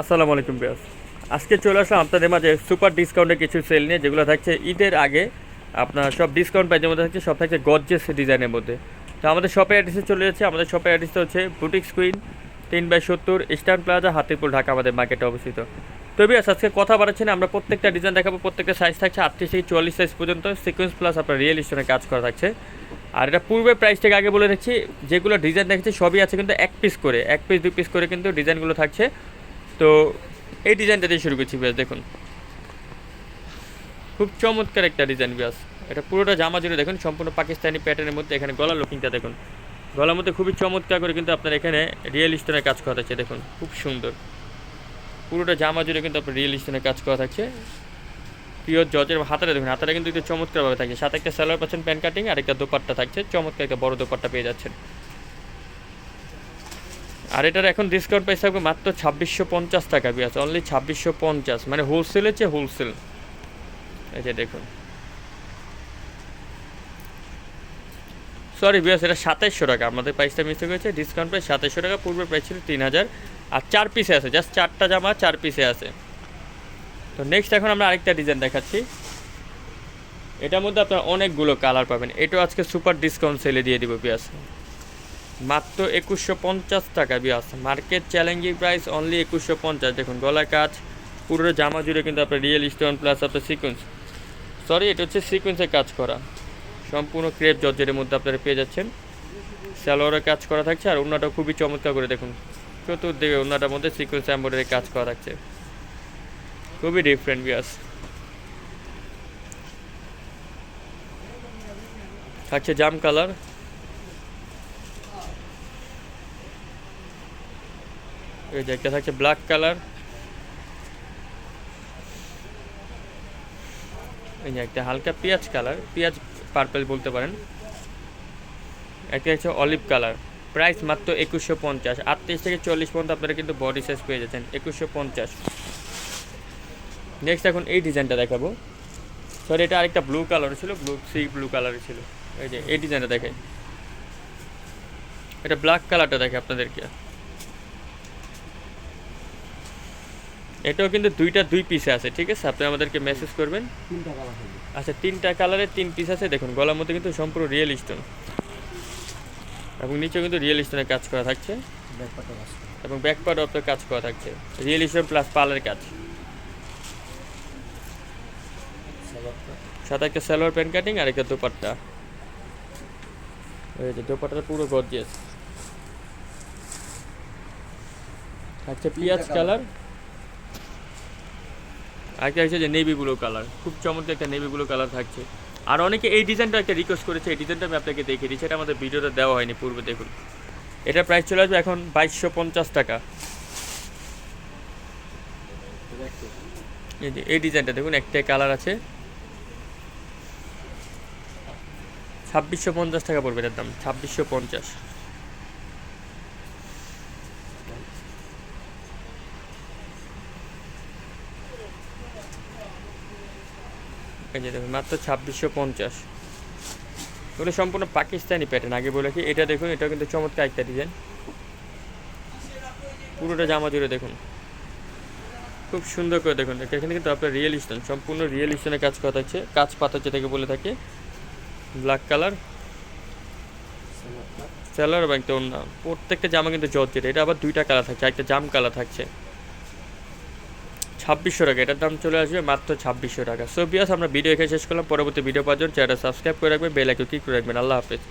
আসসালামু আলাইকুম বিয়াস। আজকে চলে আসলাম আপনাদের মাঝে সুপার ডিসকাউন্টে কিছু সেল নিয়ে, যেগুলো থাকছে ঈদের আগে। আপনার সব ডিসকাউন্ট প্রাইজের মধ্যে থাকছে, সব থাকছে গর্জিয়াস ডিজাইনের মধ্যে। তো আমাদের শপের অ্যাড্রেসে চলে যাচ্ছে। আমাদের শপের অ্যাড্রেসটা হচ্ছে boutique queen 3/70 eastern plaza, Hatipur, Dhaka আমাদের মার্কেটে অবস্থিত। তো বিয়াস আজকে কথা বাড়াচ্ছি না, আমরা প্রত্যেকটা ডিজাইন দেখাবো। প্রত্যেকটা সাইজ থাকছে 38 থেকে 44 সাইজ পর্যন্ত, সিকোয়েন্স প্লাস আপনার রিয়েল স্টোনের কাজ করা থাকছে। আর এটা পূর্বের প্রাইস থেকে আগে বলে রাখছি, যেগুলো ডিজাইন দেখছি সবই আছে কিন্তু এক পিস করে, এক পিস 2 পিস করে কিন্তু ডিজাইনগুলো থাকছে। তো এই ডিজাইনটা দিয়ে শুরু করছি ব্যাস। দেখুন খুব চমৎকার একটা ডিজাইন ব্যাস। এটা পুরোটা জামা জুড়ে দেখুন সম্পূর্ণ পাকিস্তানি প্যাটার্নের মধ্যে। এখানে গলার লুকিংটা দেখুন, গলার মধ্যে খুবই চমৎকার করে কিন্তু আপনার এখানে রিয়েল স্টোনের কাজ করা থাকছে। দেখুন খুব সুন্দর, পুরোটা জামা জুড়ে কিন্তু আপনার রিয়েল স্টোনের কাজ করা থাকছে। পিওর জর্জের। হাতাটা দেখুন, হাতাটা কিন্তু একটু চমৎকারভাবে থাকছে। সাথে একটা সালোয়ার পাচ্ছেন প্যান্ট কাটিং, আর একটা দোপাট্টা থাকছে। চমৎকার একটা বড় দোপাট্টা পেয়ে যাচ্ছেন। আর এটার এখন ডিসকাউন্ট প্রাইস থাকবে মাত্র 2650 টাকা বিয়াস, অনলি 2650, মানে হোলসেলের চেয়ে হোলসেল। এই যে দেখুন, সরি বিয়াস, এটা 2700 টাকা। আমাদের প্রাইসটা মিস্টেক হয়েছে, ডিসকাউন্ট প্রাইস 2700 টাকা। পূর্বের প্রাইস ছিল 3000। আর 4 পিসে আছে, জাস্ট 4টা জামা 4 পিসে আছে। তো নেক্সট এখন আমরা আরেকটা ডিজাইন দেখাচ্ছি। এটার মধ্যে আপনার অনেকগুলো কালার পাবেন। এটাও আজকে সুপার ডিসকাউন্ট সেলে দিয়ে দিব বিয়াস, মাত্র 2150 টাকা বিয়াস। Market challenging price only 2150। দেখুন গলার কাজ পুরো জামা জুড়ে কিন্তু আপনার রিয়েল স্টোন প্লাস আপনার সিকোয়েন্স, সরি এটা হচ্ছে সিকোয়েন্সের কাজ করা, সম্পূর্ণ ক্রেপ জর্জেটের মধ্যে আপনারা পেয়ে যাচ্ছেন। সালোয়ারের কাজ করা থাকছে। আর ওড়নাটা খুবই চমৎকার করে দেখুন, চতুর্দিকে ওড়নাটার মধ্যে সিকোয়েন্স এমব্রয়ডারি কাজ করা থাকছে, খুবই ডিফারেন্ট বিয়াস। থাকছে জাম কালার, এই যে একটা থাকছে ব্ল্যাক কালার, এই যে একটা হালকা পেঁয়াজ কালার, পেঁয়াজ পার্পল বলতে পারেন। একটা হচ্ছে অলিভ কালার। প্রাইস মাত্র 2150। 38 থেকে 40 পর্যন্ত আপনারা কিন্তু বডি সাইজ পেয়ে যাচ্ছেন, 2150। নেক্সট এখন এই ডিজাইনটা দেখাবো। সরি এটা আরেকটা ব্লু কালার ছিল, ব্লু কালারই ছিল। এই যে এই ডিজাইনটা দেখাই, এটা ব্ল্যাক কালারটা দেখে আপনাদেরকে। এটাও কিন্তু দুই পিসে আছে, ঠিক আছে? আপনি আমাদেরকে মেসেজ করবেন। আচ্ছা 3টা কালারের 3 পিস আছে। দেখুন গলার মধ্যে কিন্তু সম্পূর্ণ রিয়েল স্টোন, এবং নিচেও কিন্তু রিয়েল স্টোনের কাজ করা থাকছে, এবং ব্যাক পার্টও আপনার কাজ করা থাকছে রিয়েল স্টোন প্লাস পালের কাজ। সাথে একটা সালোয়ার প্যান্ট কাটিং আর একটা দোপাট্টা। এই যে দোপাট্টাটা পুরো গর্জিয়াস থাকছে, পেঁয়াজ কালার। আরেকটা হচ্ছে যে নেভি ব্লু কালার, খুব চমৎকার একটা নেভি ব্লু কালার থাকছে। আর অনেকে এই ডিজাইনটা একটা রিকোয়েস্ট করেছে, এই ডিজাইনটা আমি আপনাকে দেখিয়ে দিচ্ছি। এটা আমাদের ভিডিওতে দেওয়া হয়নি পূর্বে, দেখুন। এটার প্রাইস চলে আসবে এখন 2250 টাকা। এই যে এই ডিজাইনটা দেখুন, একটাই কালার আছে, 2650 টাকা পড়বে এটার দাম, 2650। এই যে দেখুন মাত্র 2650। এগুলো সম্পূর্ণ পাকিস্তানি প্যাটার্ন, আগে বলে কি। এটা দেখুন, এটা কিন্তু চমৎকার একটা ডিজাইন, পুরোটা জামা জুড়ে দেখুন খুব সুন্দর করে দেখুন। এখানে কিন্তু আপনার রিয়েল স্টোন, সম্পূর্ণ রিয়েল স্টোনের কাজ করা থাকছে, কাজ পাথর যেটাকে বলে থাকে। ব্ল্যাক কালার সেলার এবং একটা অন্য, প্রত্যেকটা জামা কিন্তু জর্জেট। এটা আবার 2টা কালার থাকছে, একটা জাম কালার থাকছে। 2600 টাকা এটার দাম চলে আসবে, মাত্র 2600 টাকা। সো বিয়াস আমরা ভিডিও এখানে শেষ করলাম। পরবর্তী ভিডিও পাওয়ার জন্য চ্যানেলটা সাবস্ক্রাইব করে রাখবেন, বেল আইকন ক্লিক করে রাখবেন। আল্লাহ হাফেজ।